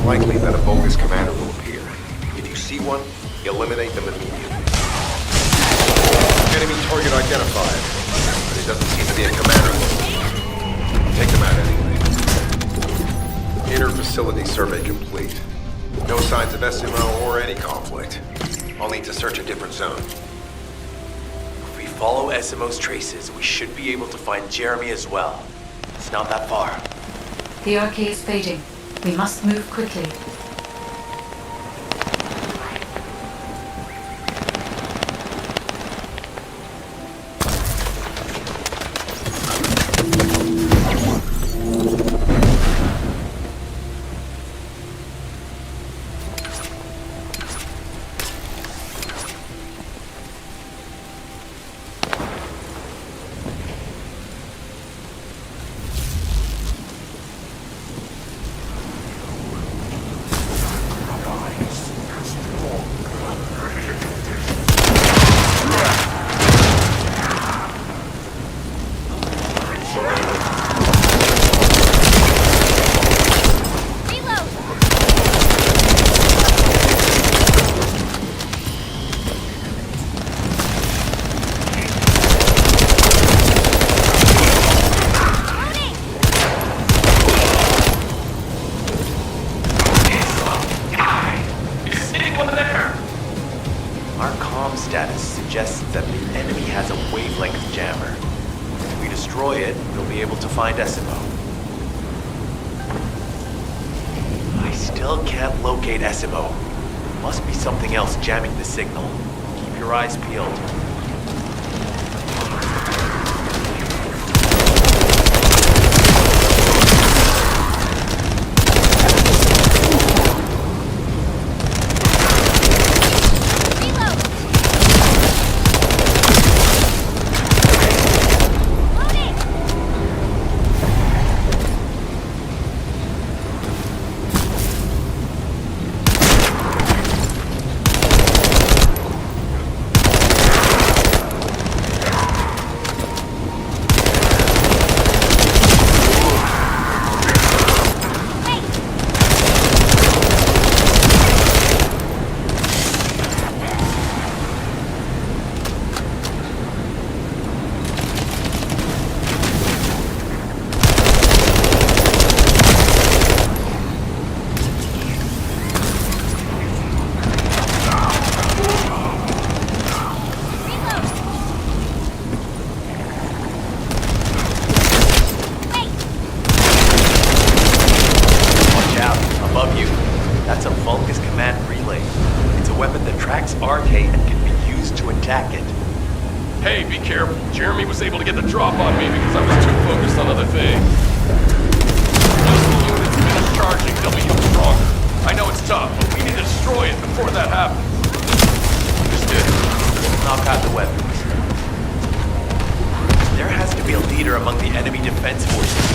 likely that a bogus commander will appear. If you see one, eliminate them immediately. Enemy target identified, but it doesn't seem to be a commander location. Take them out anyway. Inner facility survey complete. No signs of SMO or any conflict. I'll need to search a different zone. If we follow SMO's traces, we should be able to find Jeremy as well. It's not that far. The RK is fading. We must move quickly. Status suggests that the enemy has a wavelength jammer. If we destroy it, we'll be able to find SMO. I still can't locate SMO. Must be something else jamming the signal. Keep your eyes peeled. Hey, be careful. Jeremy was able to get the drop on me because I was too focused on other things. Once the units finish charging, they'll be even stronger. I know it's tough, but we need to destroy it before that happens. Understood. Let's knock out the weapons. There has to be a leader among the enemy defense forces.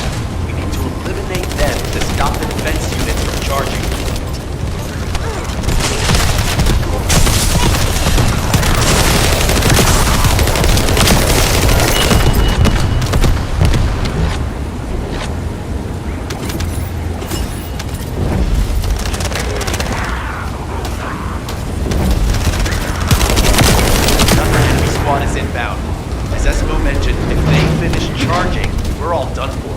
We need to eliminate them to stop the defense units from charging. Is inbound. As Esco mentioned, if they finish charging, we're all done for.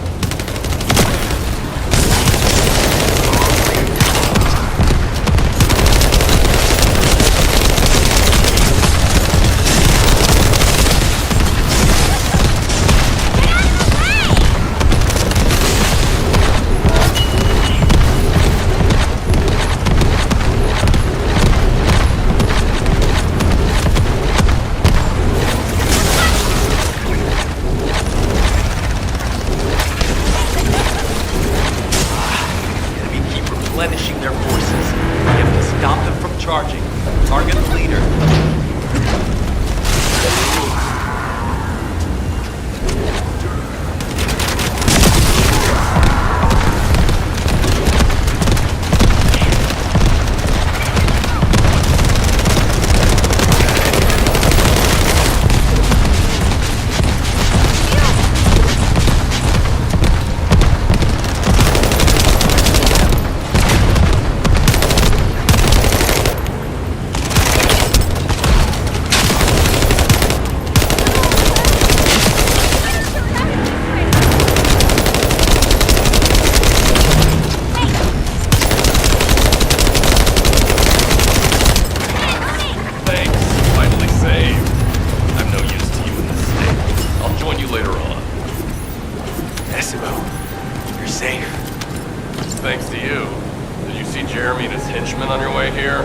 henchmen on your way here?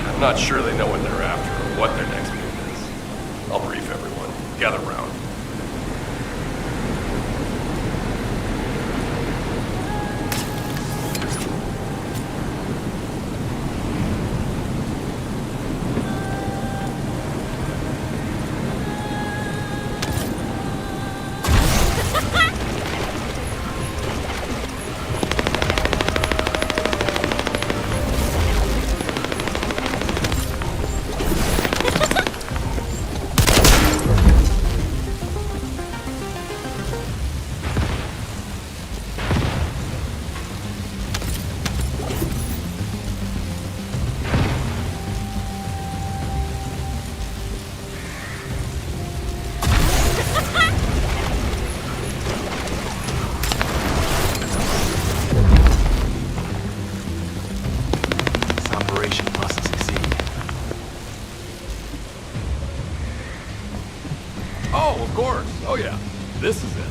I'm not sure they know what they're after or what their next move is. I'll brief everyone. Gather round. Oh yeah, this is it.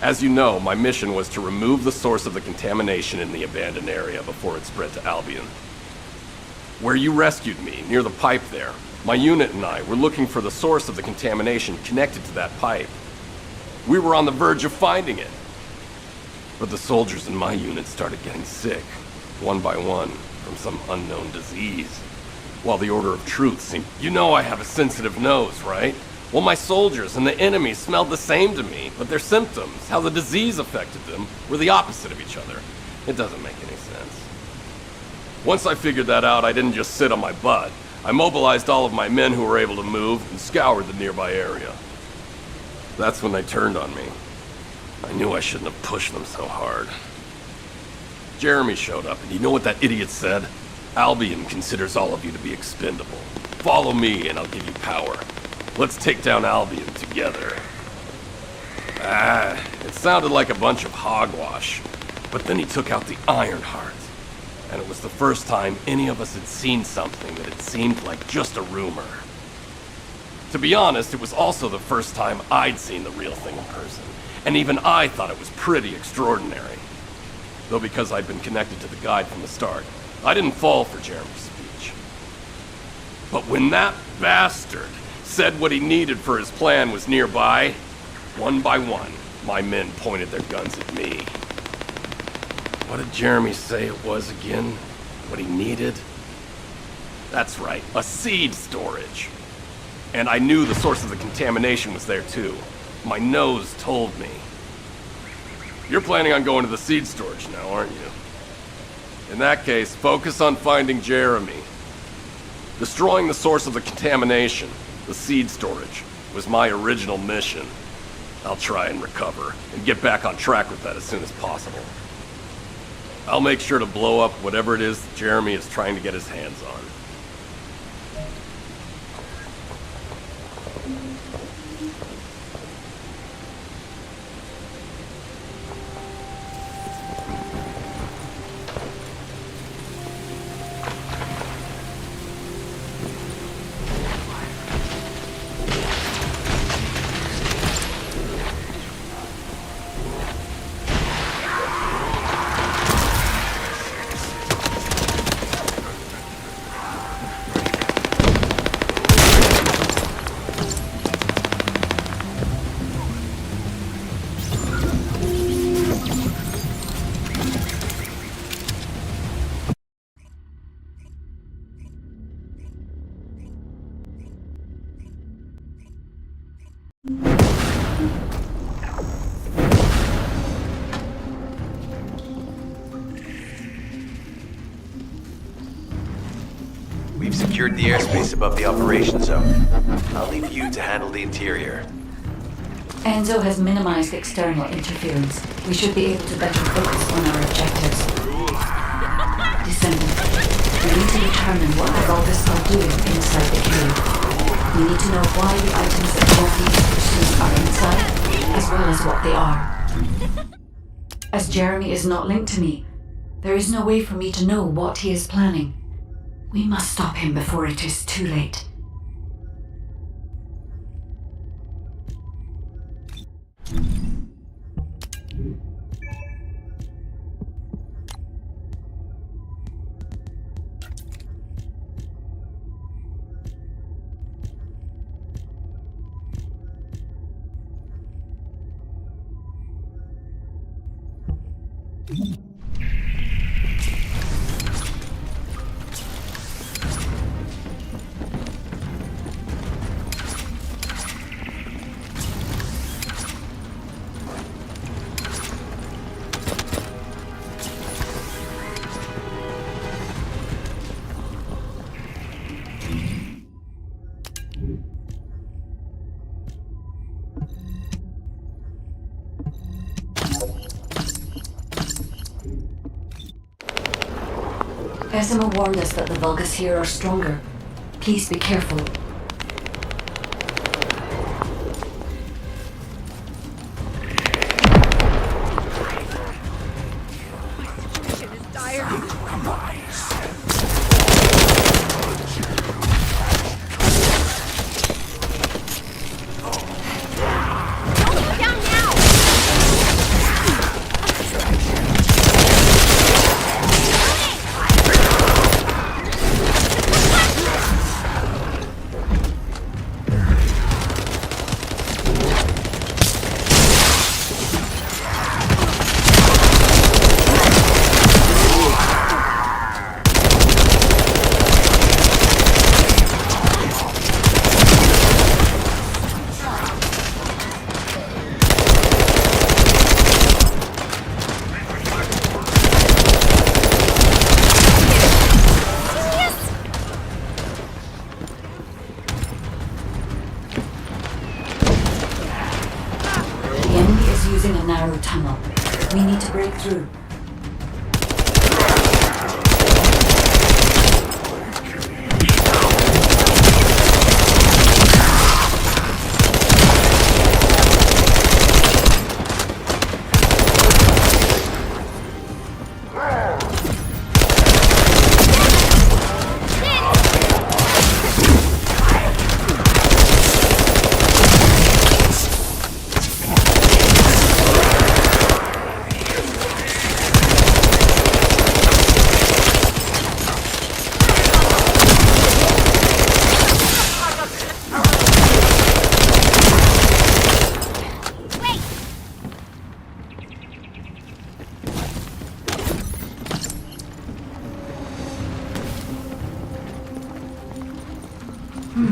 As you know, my mission was to remove the source of the contamination in the abandoned area before it spread to Albion. Where you rescued me, near the pipe there, my unit and I were looking for the source of the contamination connected to that pipe. We were on the verge of finding it. But the soldiers in my unit started getting sick, one by one, from some unknown disease. While the Order of Truth seemed... You know I have a sensitive nose, right? Well, my soldiers and the enemy smelled the same to me, but their symptoms, how the disease affected them, were the opposite of each other. It doesn't make any sense. Once I figured that out, I didn't just sit on my butt. I mobilized all of my men who were able to move and scoured the nearby area. That's when they turned on me. I knew I shouldn't have pushed them so hard. Jeremy showed up, and you know what that idiot said? Albion considers all of you to be expendable. Follow me, and I'll give you power. Let's take down Albion together. It sounded like a bunch of hogwash. But then he took out the Ironheart. And it was the first time any of us had seen something that had seemed like just a rumor. To be honest, it was also the first time I'd seen the real thing in person. And even I thought it was pretty extraordinary. Though because I'd been connected to the guide from the start, I didn't fall for Jeremy's speech. But when that bastard said what he needed for his plan was nearby, one by one, my men pointed their guns at me. What did Jeremy say it was again? What he needed? That's right, a seed storage. And I knew the source of the contamination was there too. My nose told me. You're planning on going to the seed storage now, aren't you? In that case, focus on finding Jeremy. Destroying the source of the contamination, the seed storage, was my original mission. I'll try and recover, and get back on track with that as soon as possible. I'll make sure to blow up whatever it is Jeremy is trying to get his hands on. We've secured the airspace above the operation zone. I'll leave you to handle the interior. Enzo has minimized external interference. We should be able to better focus on our objectives. Descendant, we need to determine what the Vulgus are doing inside the cave. We need to know why the items that Morpheus pursues are inside, as well as what they are. As Jeremy is not linked to me, there is no way for me to know what he is planning. We must stop him before it is too late. Esima warned us that the Vulgus here are stronger. Please be careful. Using a narrow tunnel. We need to break through.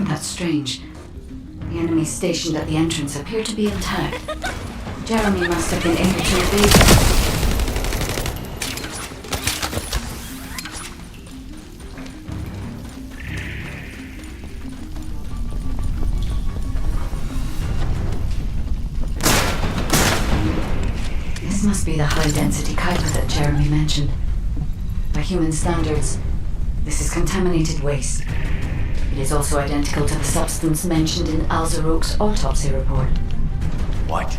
That's strange. The enemies stationed at the entrance appear to be intact. Jeremy must have been able to evade them. This must be the high-density Kuiper that Jeremy mentioned. By human standards, this is contaminated waste. It is also identical to the substance mentioned in Alzarok's autopsy report. What?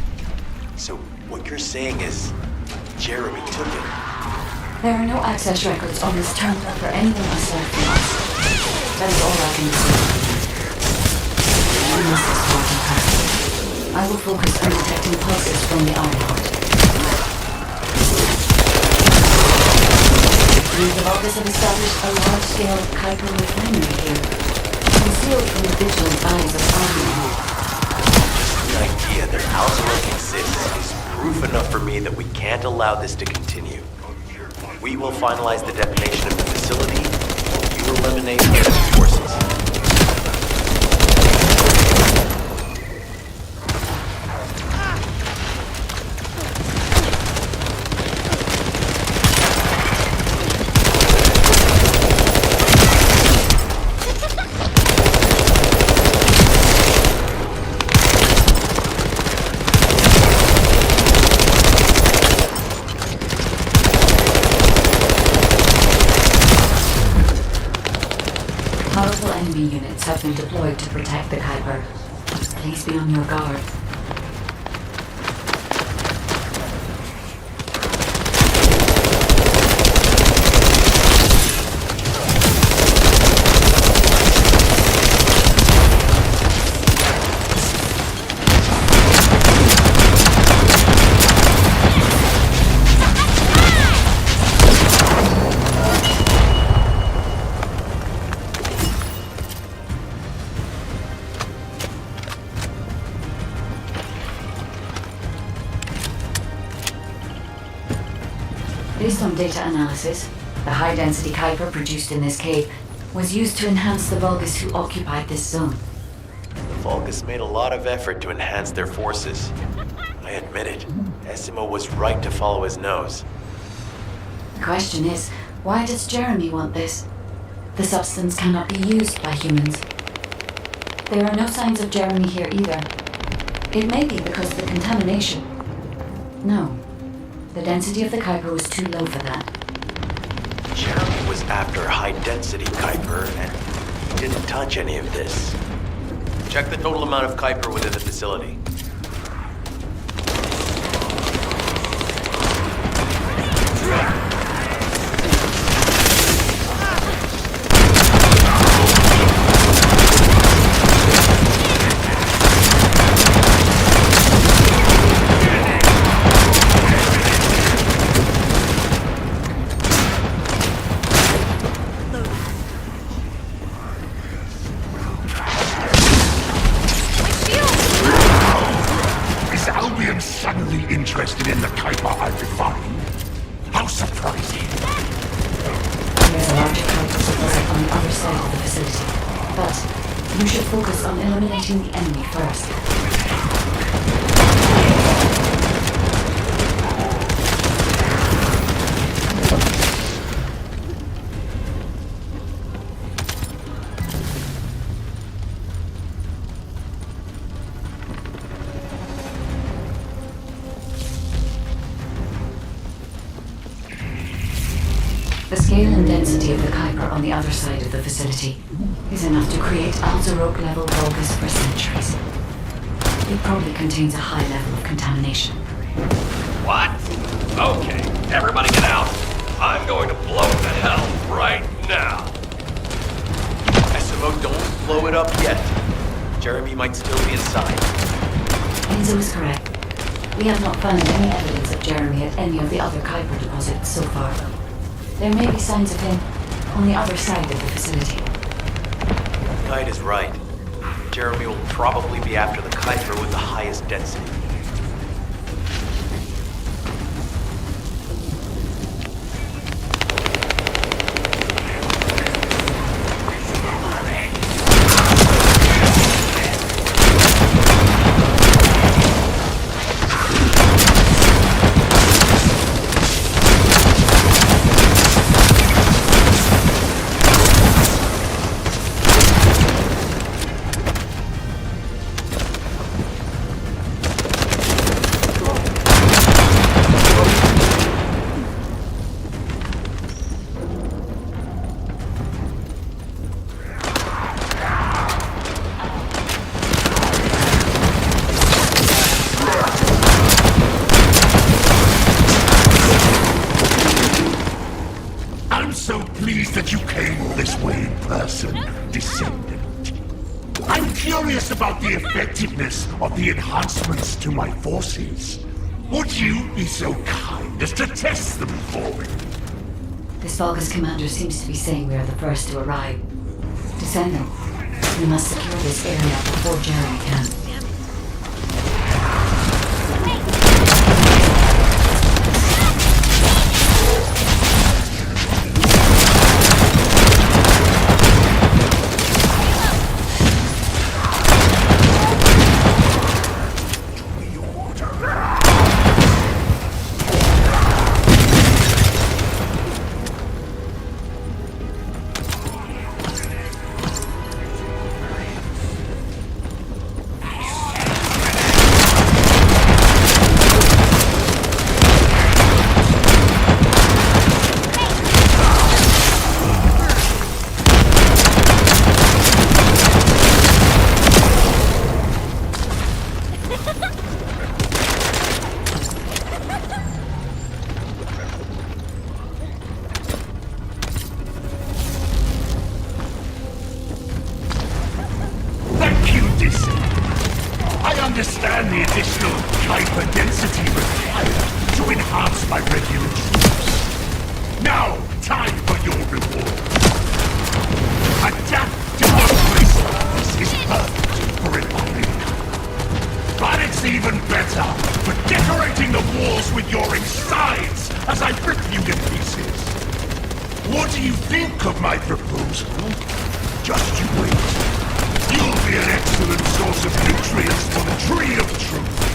So what you're saying is Jeremy took it? There are no access records on this terminal for anyone aside from us. That is all I can say. We must explore the past. I will focus on detecting pulses from the Ironheart. The Vulgus have established a large-scale Kuiper refinery here. Concealed from the vigilant eyes of Ironheart. The idea that Alzarok exists is proof enough for me that we can't allow this to continue. We will finalize the detonation of the facility, or you eliminate enemy forces. Powerful enemy units have been deployed to protect the Kuiper. Please be on your guard. Based on data analysis, the high-density Kuiper produced in this cave was used to enhance the Vulgus who occupied this zone. The Vulgus made a lot of effort to enhance their forces. I admit it. Essimo was right to follow his nose. The question is, why does Jeremy want this? The substance cannot be used by humans. There are no signs of Jeremy here either. It may be because of the contamination. No. The density of the Kuiper was too low for that. Jeremy was after high-density Kuiper, and he didn't touch any of this. Check the total amount of Kuiper within the facility. Suddenly interested in the Kuiper I've defined. How surprising. There's a larger Kuiper deposit on the other side of the facility. But you should focus on eliminating the enemy first. The scale and density of the Kuiper on the other side of the facility is enough to create Alzarok-level Vulgus for centuries. It probably contains a high level of contamination. What? Okay, everybody get out. I'm going to blow the hell right now. Essimo, don't blow it up yet. Jeremy might still be inside. Enzo is correct. We have not found any evidence of Jeremy at any of the other Kuiper deposits so far. There may be signs of him on the other side of the facility. Kite is right. Jeremy will probably be after the Kuiper with the highest density. That you came all this way in person, Descendant. I'm curious about the effectiveness of the enhancements to my forces. Would you be so kind as to test them for me? This Vulgus commander seems to be saying we are the first to arrive. Descendant, we must secure this area before Jeremy can. Understand the additional Kuiper density required to enhance my regular troops. Now, time for your reward. Adaptive place is perfect for refining. But it's even better for decorating the walls with your insides as I rip you to pieces. entrance to the tree of truth.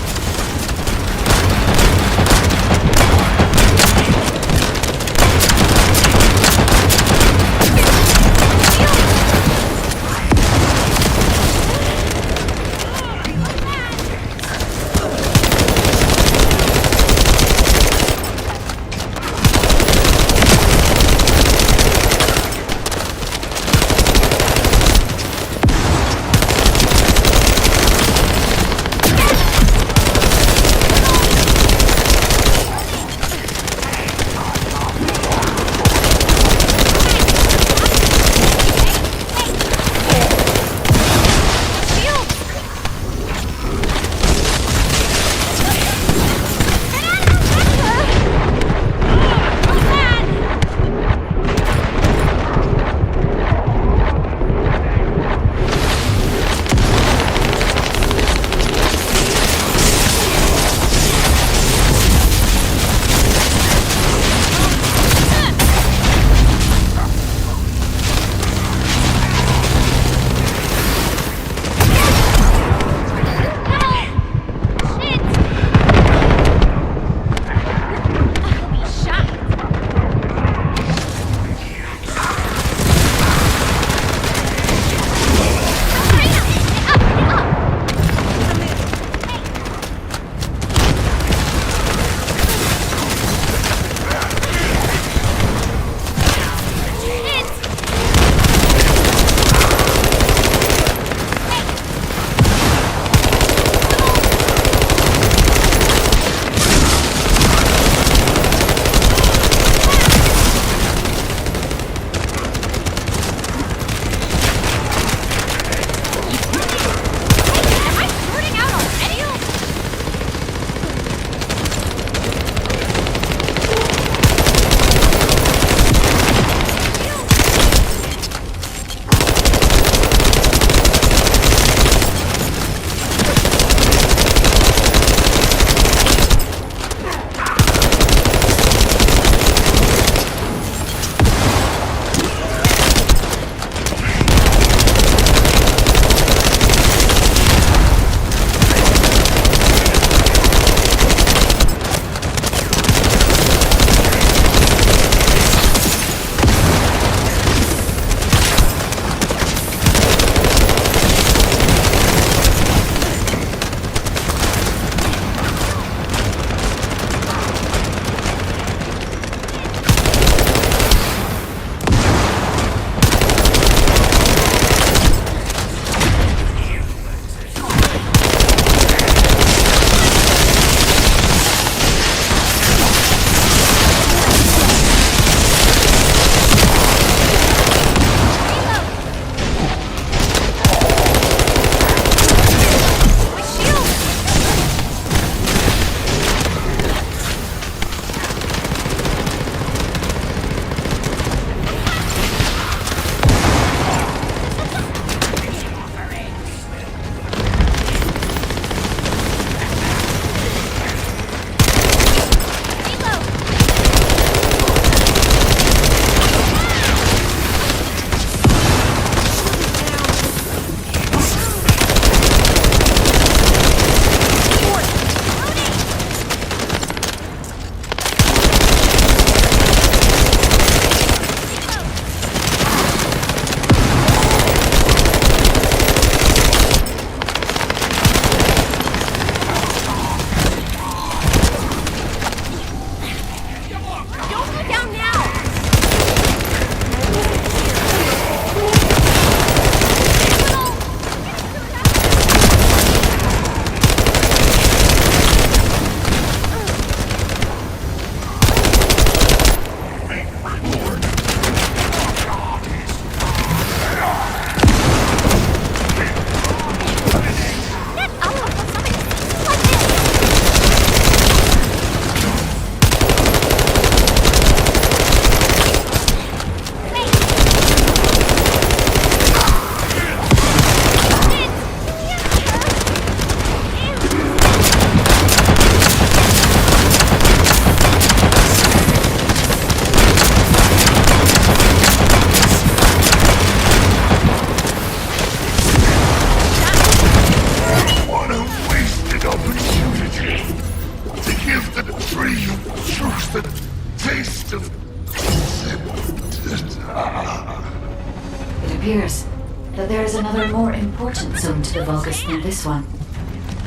important zone to the Vulgus than this one.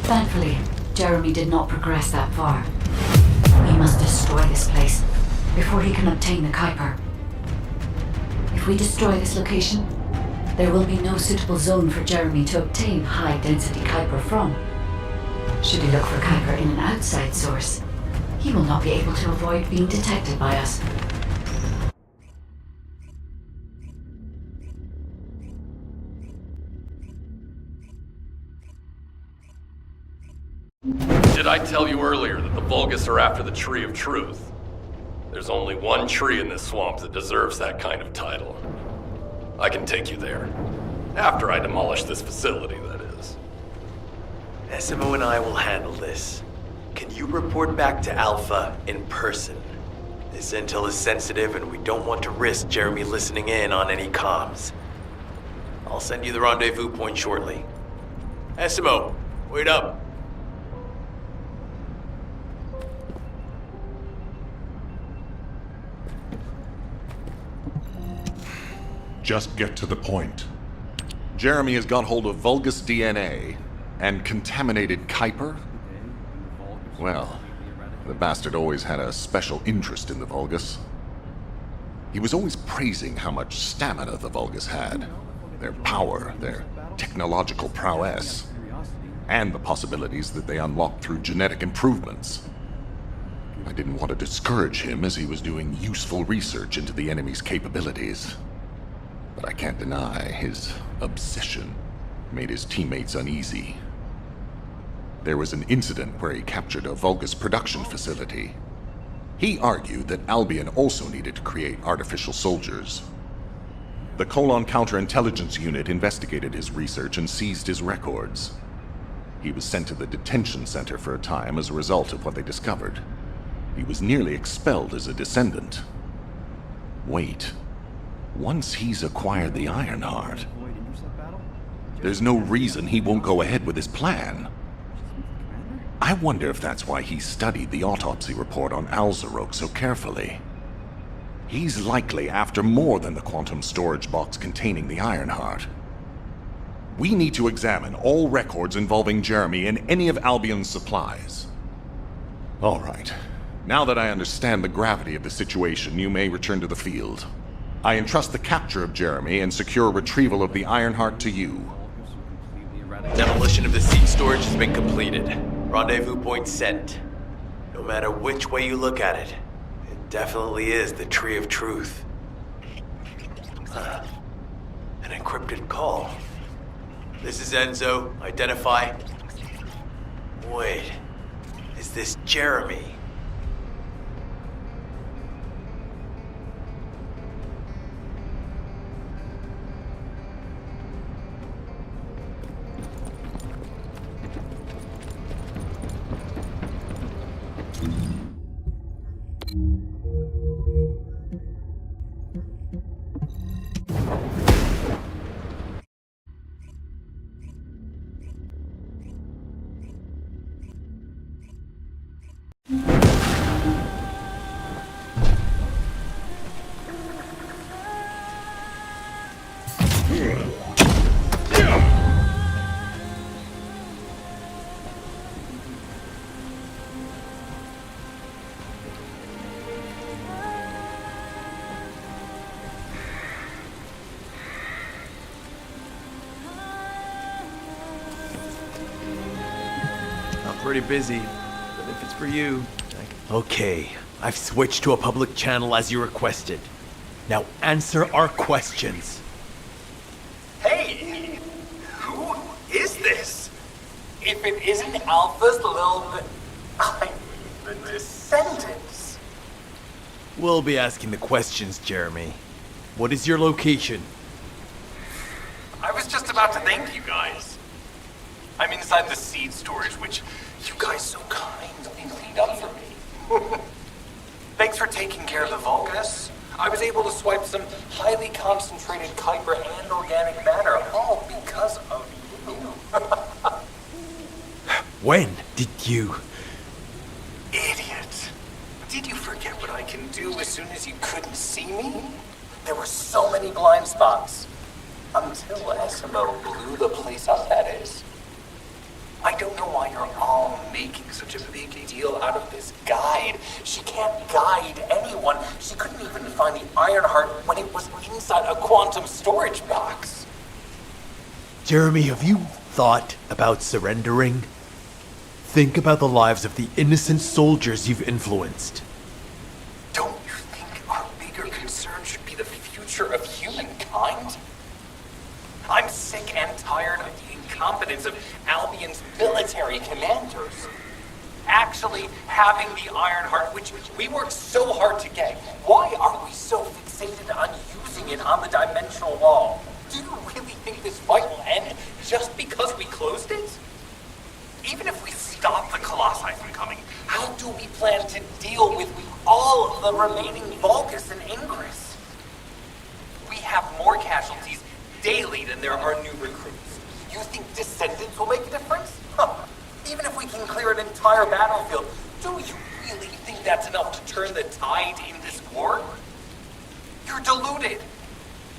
Thankfully, Jeremy did not progress that far. We must destroy this place before he can obtain the Kuiper. If we destroy this location, there will be no suitable zone for Jeremy to obtain high-density Kuiper from. Should he look for Kuiper in an outside source, he will not be able to avoid being detected by us. Did I tell you earlier that the Vulgus are after the Tree of Truth? There's only one tree in this swamp that deserves that kind of title. I can take you there. After I demolish this facility, that is. SMO and I will handle this. Can you report back to Alpha in person? This intel is sensitive and we don't want to risk Jeremy listening in on any comms. I'll send you the rendezvous point shortly. SMO, wait up. Just get to the point. Jeremy has got hold of Vulgus DNA and contaminated Kuiper? Well, the bastard always had a special interest in the Vulgus. He was always praising how much stamina the Vulgus had, their power, their technological prowess, and the possibilities that they unlocked through genetic improvements. I didn't want to discourage him as he was doing useful research into the enemy's capabilities. But I can't deny his obsession made his teammates uneasy. There was an incident where he captured a Vulgus production facility. He argued that Albion also needed to create artificial soldiers. The Colon Counterintelligence Unit investigated his research and seized his records. He was sent to the detention center for a time as a result of what they discovered. He was nearly expelled as a Descendant. Wait. Once he's acquired the Ironheart, there's no reason he won't go ahead with his plan. I wonder if that's why he studied the autopsy report on Alzarok so carefully. He's likely after more than the quantum storage box containing the Ironheart. We need to examine all records involving Jeremy and any of Albion's supplies. All right. Now that I understand the gravity of the situation, you may return to the field. I entrust the capture of Jeremy and secure retrieval of the Ironheart to you. Demolition of the seed storage has been completed. Rendezvous point set. No matter which way you look at it, it definitely is the Tree of Truth. An encrypted call. This is Enzo. Identify. Wait. Is this Jeremy? Pretty busy, but if it's for you, Okay, I've switched to a public channel as you requested. Now answer our questions. Hey, who is this? If it isn't Alpha's little... the Descendants. We'll be asking the questions, Jeremy. What is your location? I was just about to thank you guys. I'm inside the seed storage, which you guys so kindly cleaned up for me. Thanks for taking care of the Vulgus. I was able to swipe some highly concentrated Kuiper and organic matter, all because of you. When did you? Idiot. Did you forget what I can do as soon as you couldn't see me? There were so many blind spots. Until SMO blew the place up, that is. I don't know why you're all making such a big deal out of this guide. She can't guide anyone. She couldn't even find the Ironheart when it was inside a quantum storage box. Jeremy, have you thought about surrendering? Think about the lives of the innocent soldiers you've influenced. Don't you think our bigger concern should be the future of humankind? I'm sick and tired of the incompetence of Albion's military commanders. Actually having the Ironheart, which we worked so hard to get, why are we so fixated on using it on the dimensional wall? Do you really think this fight will end just because we closed it? Even if we stop the Colossi from coming, how do we plan to deal with all of the remaining Vulgus and Ingress? We have more casualties daily than there are new recruits. You think Descendants will make a difference? Huh. Even if we can clear an entire battlefield, do you really think that's enough to turn the tide in this war? You're deluded.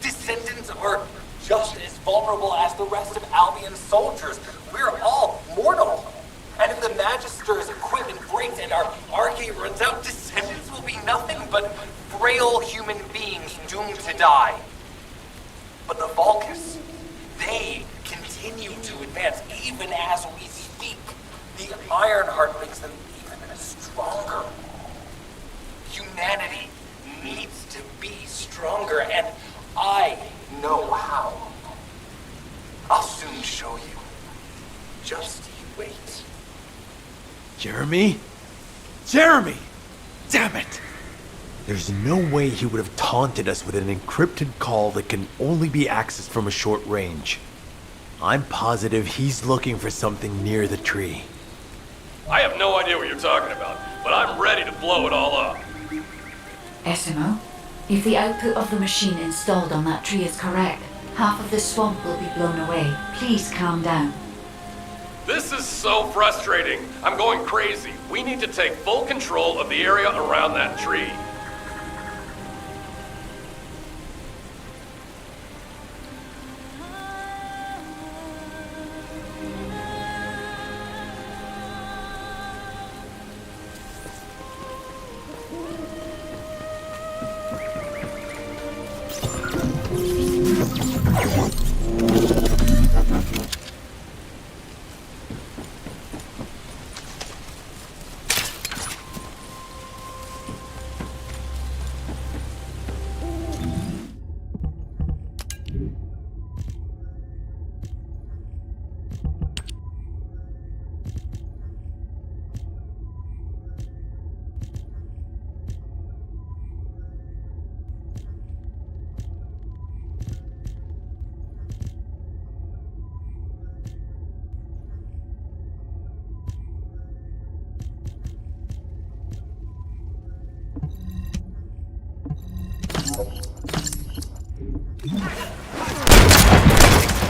Descendants are just as vulnerable as the rest of Albion's soldiers. We're all mortal. And if the Magister's equipment breaks and our arcade runs out, Descendants will be nothing but frail human beings doomed to die. But the Vulgus, they continue to advance even as we speak. The Ironheart makes them even stronger. Humanity needs to be stronger, and I know how. I'll soon show you. Just you wait. Jeremy? Jeremy! Damn it! There's no way he would have taunted us with an encrypted call that can only be accessed from a short range. I'm positive he's looking for something near the tree. I have no idea what you're talking about, but I'm ready to blow it all up. SMO, if the output of the machine installed on that tree is correct, half of the swamp will be blown away. Please calm down. This is so frustrating. I'm going crazy. We need to take full control of the area around that tree.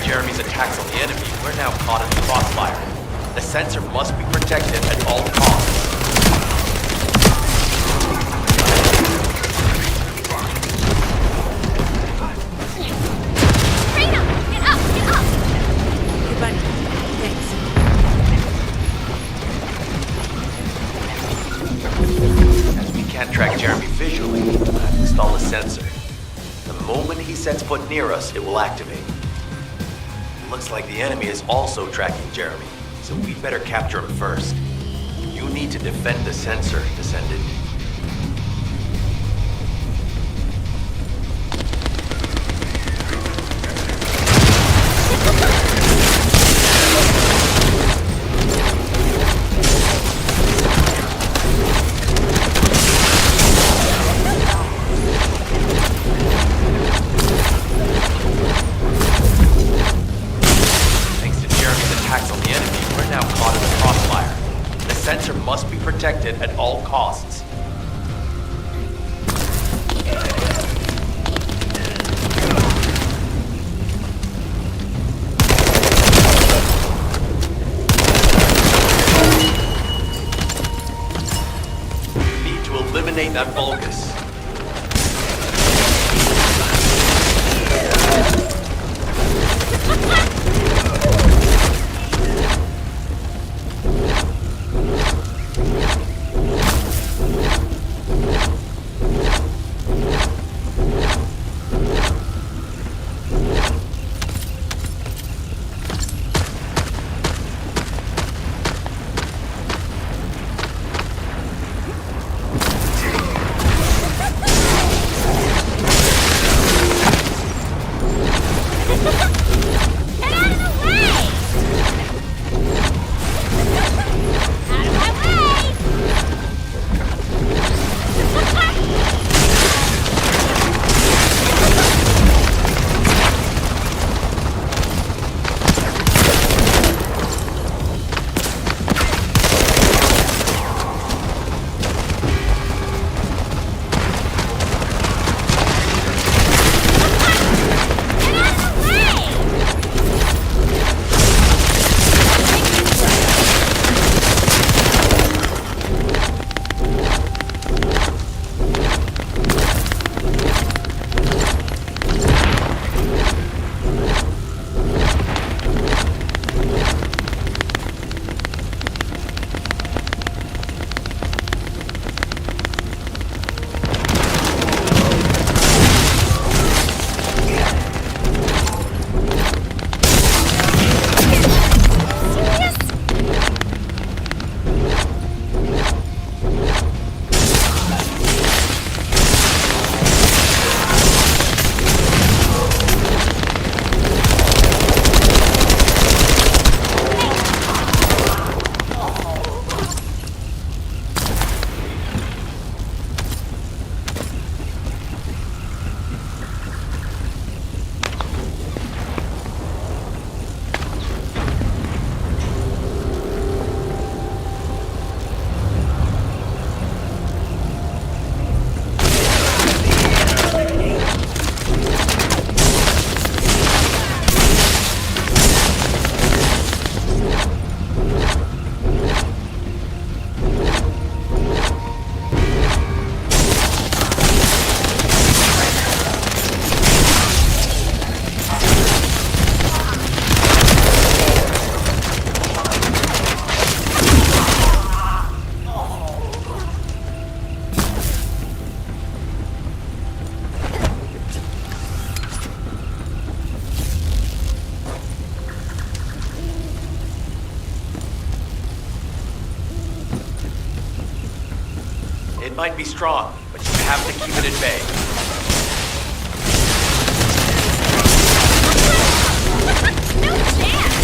Jeremy's attacks on the enemy, we're now caught in the crossfire. The sensor must be protected at all costs. Rena, get up, get up! Hey, buddy. Thanks. As we can't track Jeremy visually, I've installed a sensor. The moment he sets foot near us, it will activate. Looks like the enemy is also tracking Jeremy, so we'd better capture him first. You need to defend the sensor, Descendant. Must be protected at all costs. We need to eliminate that Vulgus. It might be strong, but you have to keep it at bay. No chance!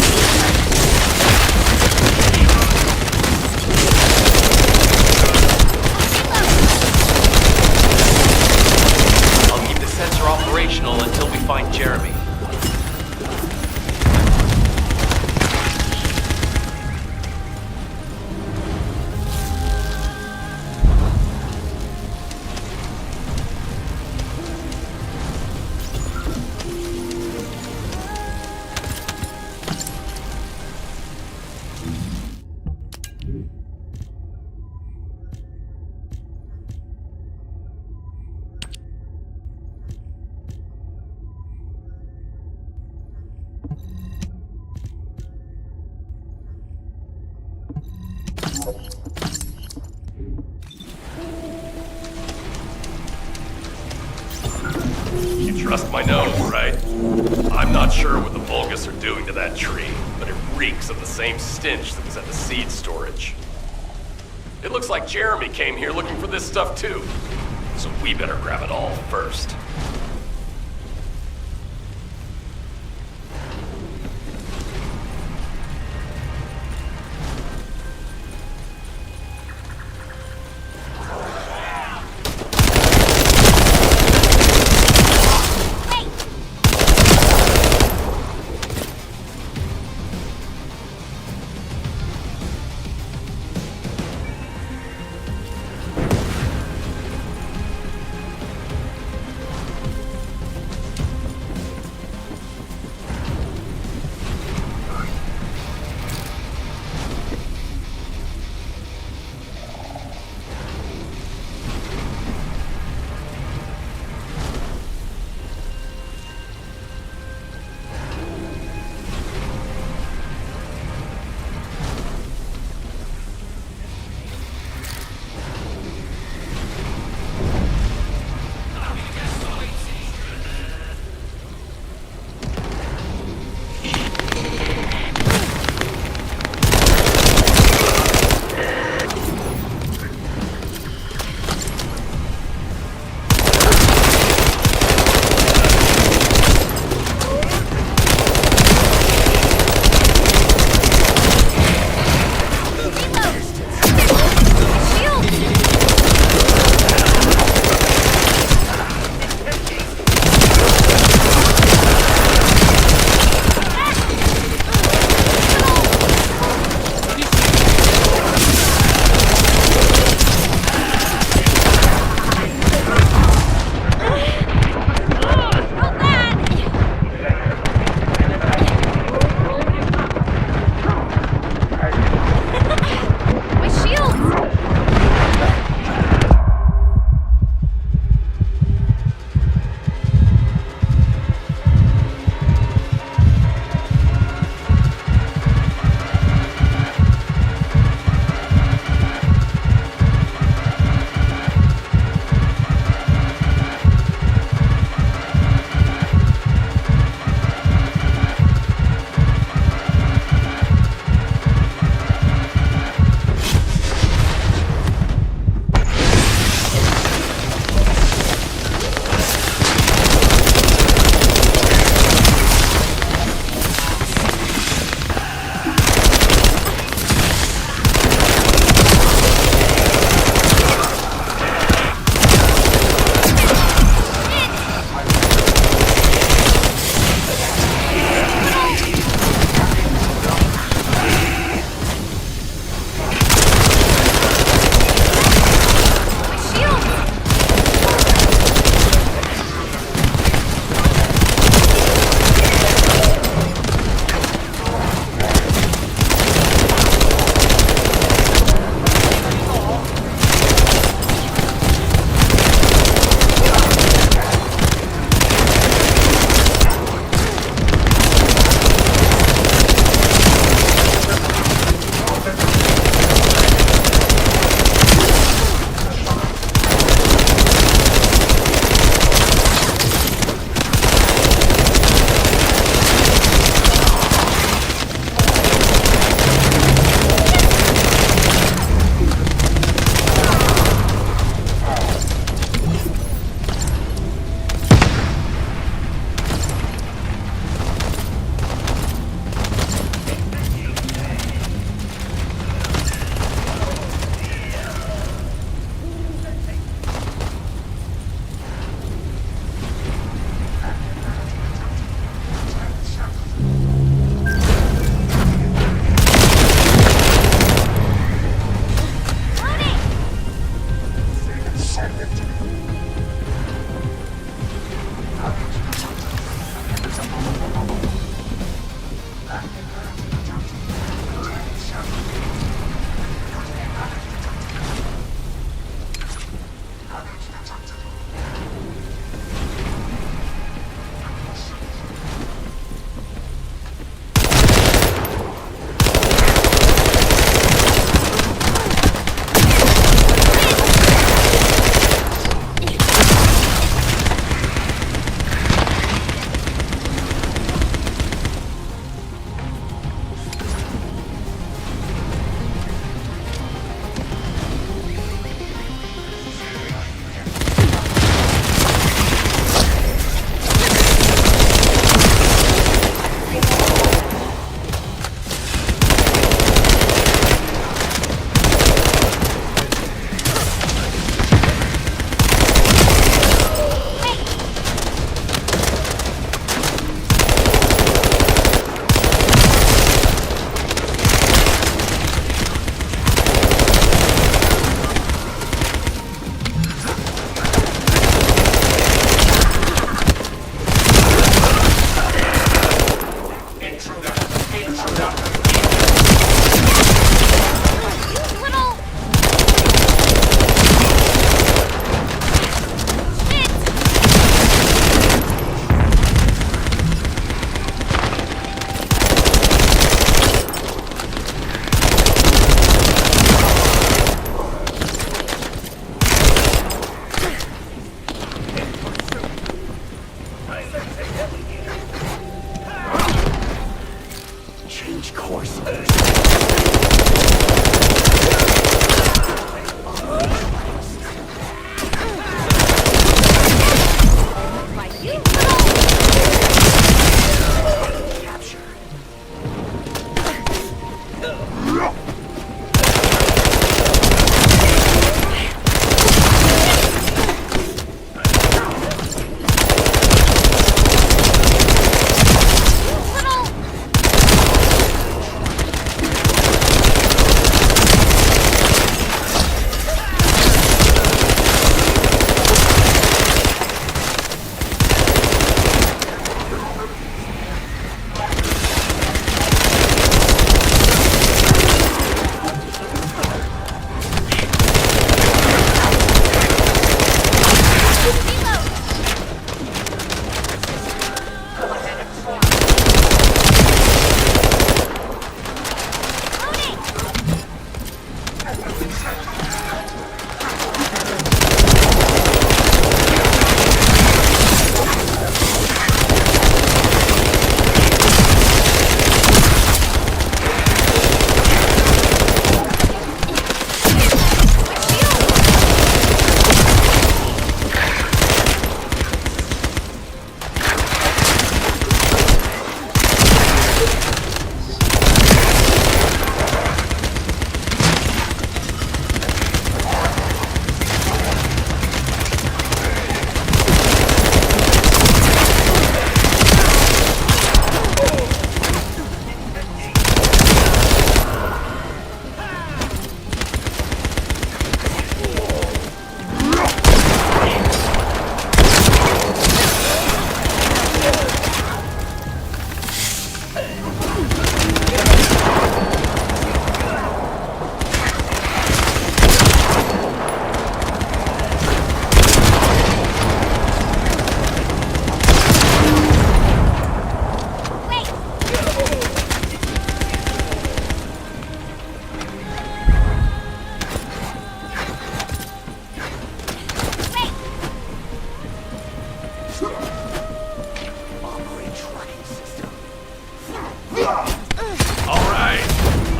I'll keep the sensor operational until we find Jeremy. You trust my nose, right? I'm not sure what the Vulgus are doing to that tree, but it reeks of the same stench that was at the seed storage. It looks like Jeremy came here looking for this stuff too, so we better grab it all first.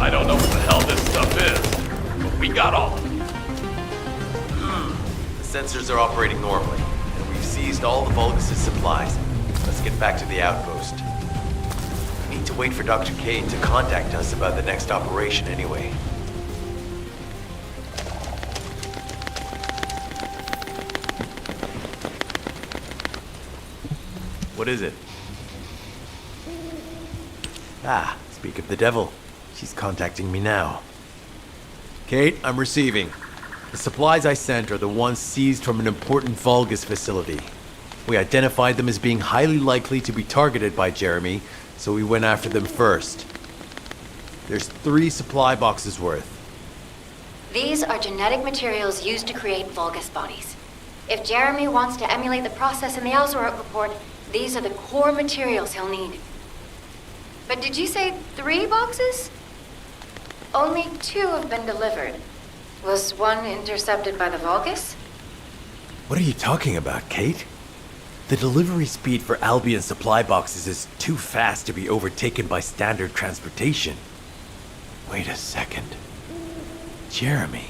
I don't know what the hell this stuff is, but we got all of it. The sensors are operating normally, and we've seized all the Vulgus' supplies. Let's get back to the outpost. We need to wait for Dr. Cade to contact us about the next operation anyway. What is it? Ah, speak of the devil. She's contacting me now. Kate, I'm receiving. The supplies I sent are the ones seized from an important Vulgus facility. We identified them as being highly likely to be targeted by Jeremy, so we went after them first. There's 3 supply boxes worth. These are genetic materials used to create Vulgus bodies. If Jeremy wants to emulate the process in the Alzarok report, these are the core materials he'll need. But did you say 3 boxes? Only 2 have been delivered. Was one intercepted by the Vulgus? What are you talking about, Kate? The delivery speed for Albion supply boxes is too fast to be overtaken by standard transportation. Wait a second. Jeremy.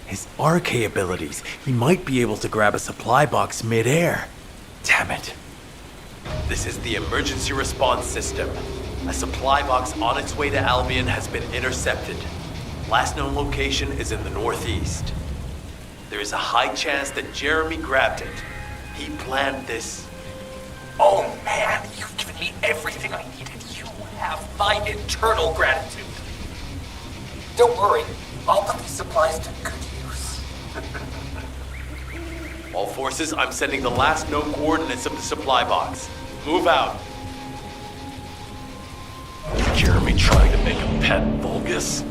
His RK abilities. He might be able to grab a supply box mid-air. Damn it. This is the emergency response system. A supply box on its way to Albion has been intercepted. Last known location is in the northeast. There is a high chance that Jeremy grabbed it. He planned this. Oh man, you've given me everything I needed. You have my eternal gratitude. Don't worry, I'll put these supplies to good use. All forces, I'm sending the last known coordinates of the supply box. Move out. Jeremy trying to make a pet Vulgus?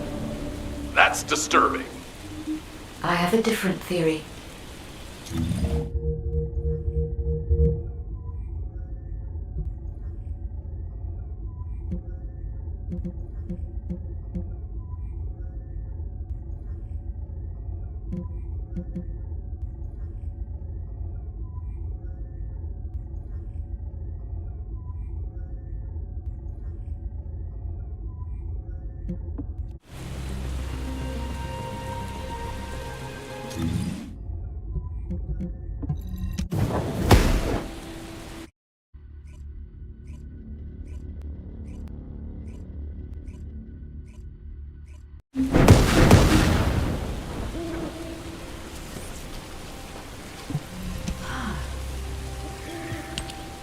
That's disturbing. I have a different theory.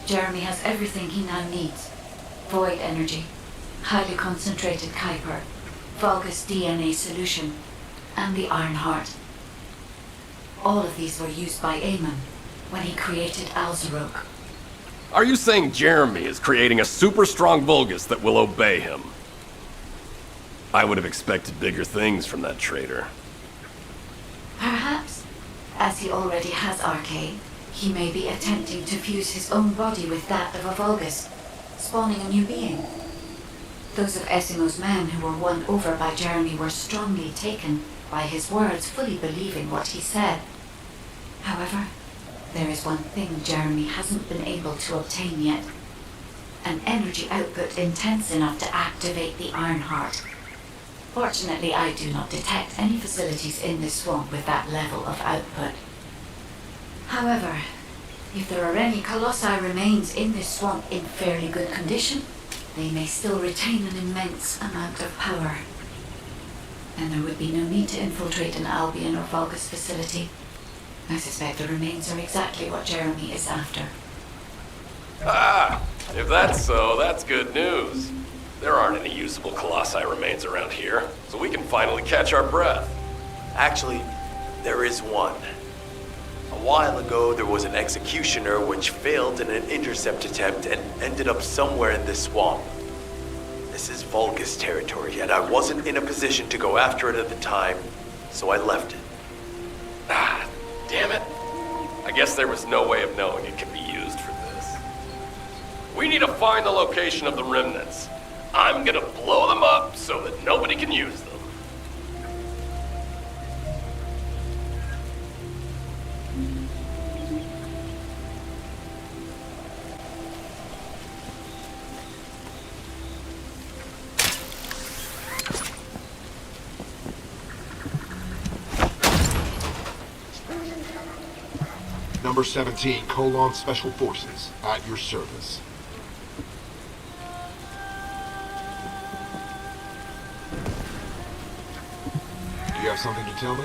Jeremy has everything he now needs. Void energy, highly concentrated Kuiper, Vulgus DNA solution, and the Iron Heart. All of these were used by Aemon when he created Alzarok. Are you saying Jeremy is creating a super strong Vulgus that will obey him? I would have expected bigger things from that traitor. Perhaps, as he already has RK, he may be attempting to fuse his own body with that of a Vulgus, spawning a new being. Those of Esimo's men who were won over by Jeremy were strongly taken by his words, fully believing what he said. However, there is one thing Jeremy hasn't been able to obtain yet. An energy output intense enough to activate the Iron Heart. Fortunately, I do not detect any facilities in this swamp with that level of output. However, if there are any Colossi remains in this swamp in fairly good condition, they may still retain an immense amount of power. And there would be no need to infiltrate an Albion or Vulgus facility. I suspect the remains are exactly what Jeremy is after. Ah, if that's so, that's good news. There aren't any usable Colossi remains around here, so we can finally catch our breath. Actually, there is one. A while ago, there was an executioner which failed in an intercept attempt and ended up somewhere in this swamp. This is Vulgus territory, and I wasn't in a position to go after it at the time, so I left it. Ah, damn it. I guess there was no way of knowing it could be used for this. We need to find the location of the remnants. I'm gonna blow them up so that nobody can use them. Number 17, Colon Special Forces, at your service. Do you have something to tell me?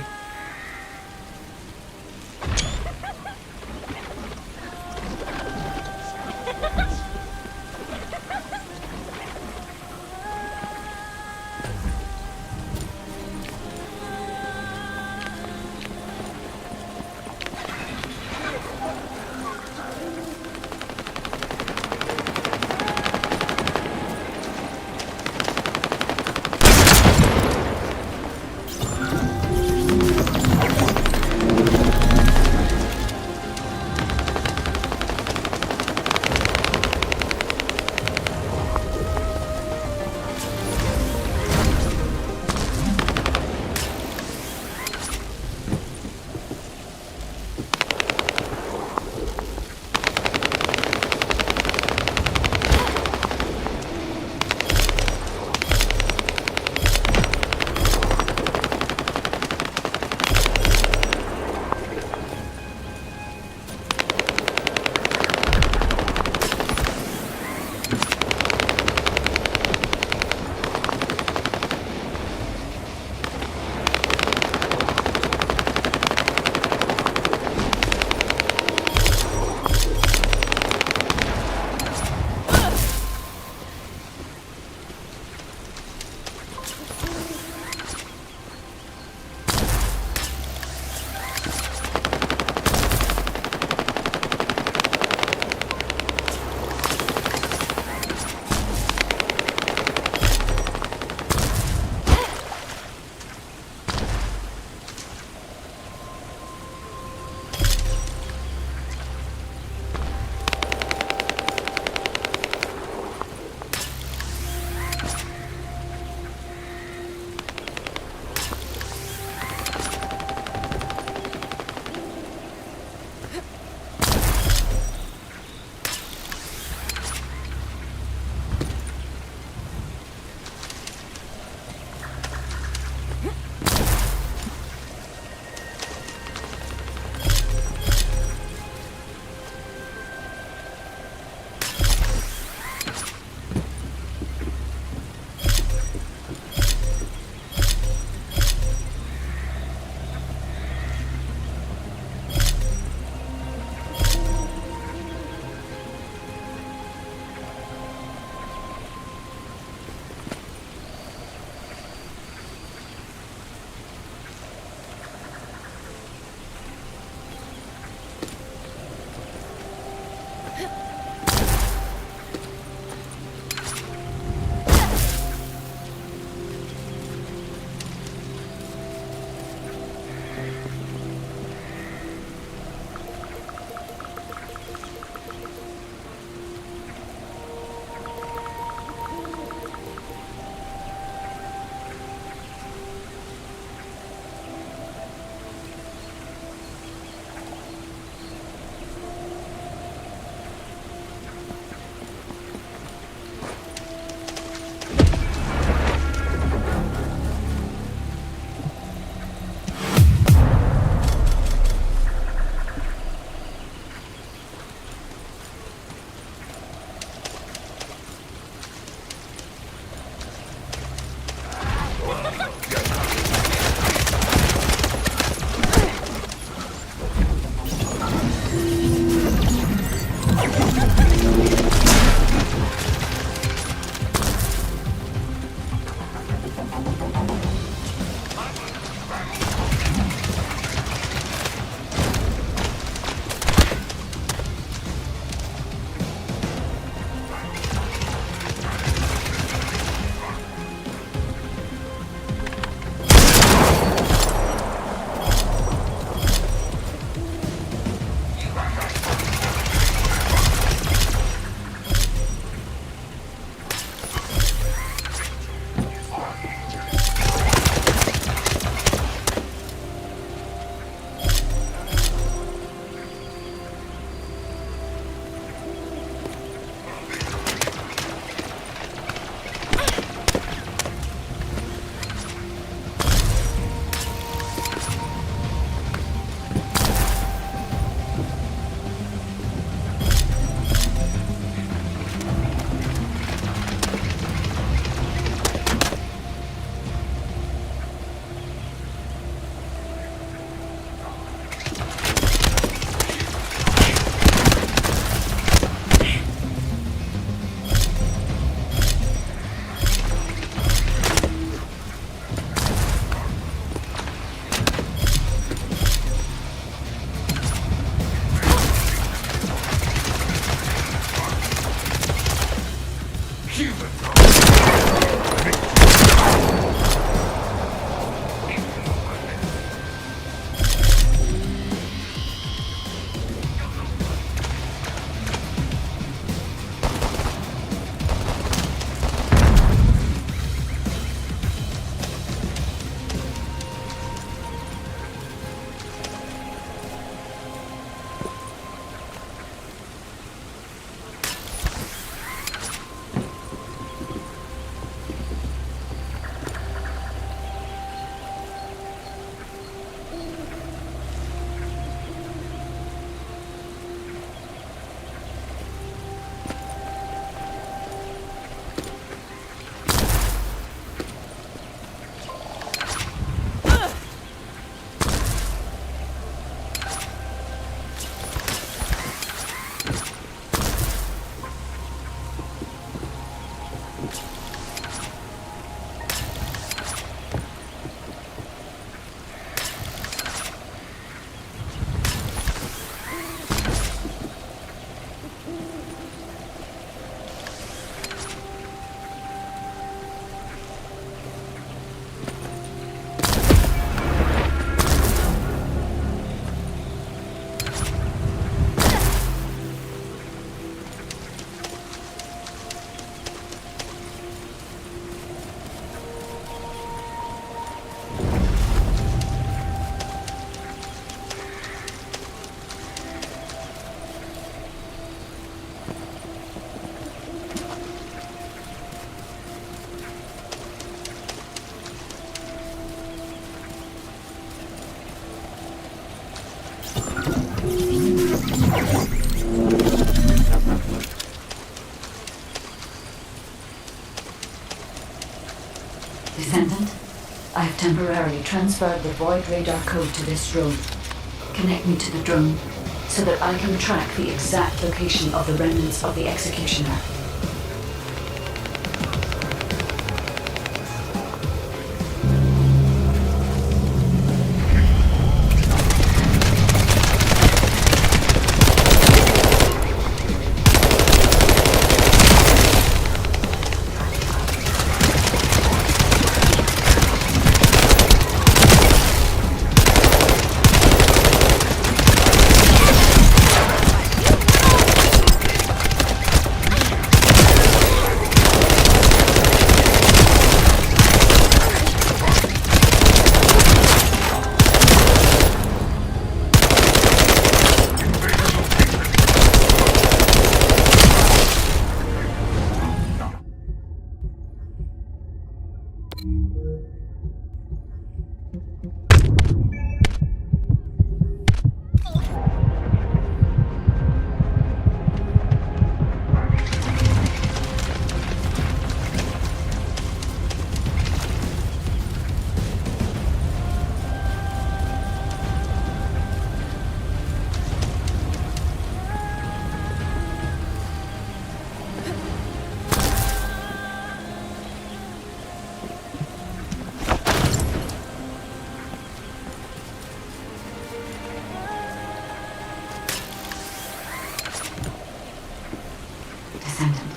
Descendant, I have temporarily transferred the Void radar code to this drone. Connect me to the drone so that I can track the exact location of the remnants of the Executioner. Descendant,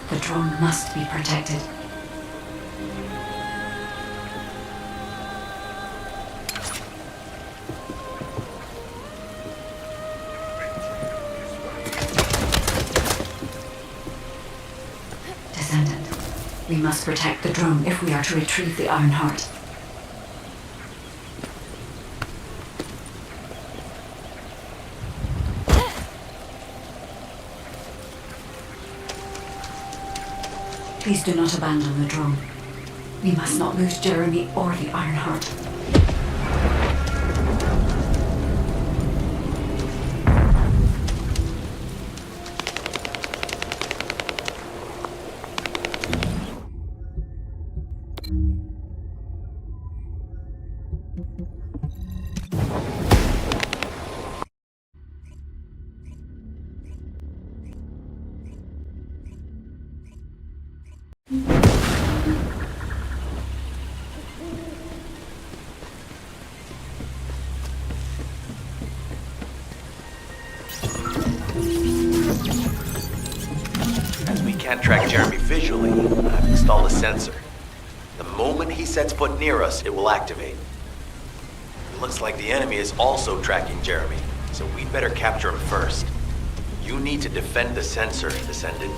the drone must be protected. Descendant, we must protect the drone if we are to retrieve the Iron Heart. Please do not abandon the drone. We must not lose Jeremy or the Iron Heart. As we can't track Jeremy visually, I've installed a sensor. The moment he sets foot near us, it will activate. It looks like the enemy is also tracking Jeremy, so we'd better capture him first. You need to defend the sensor, Descendant.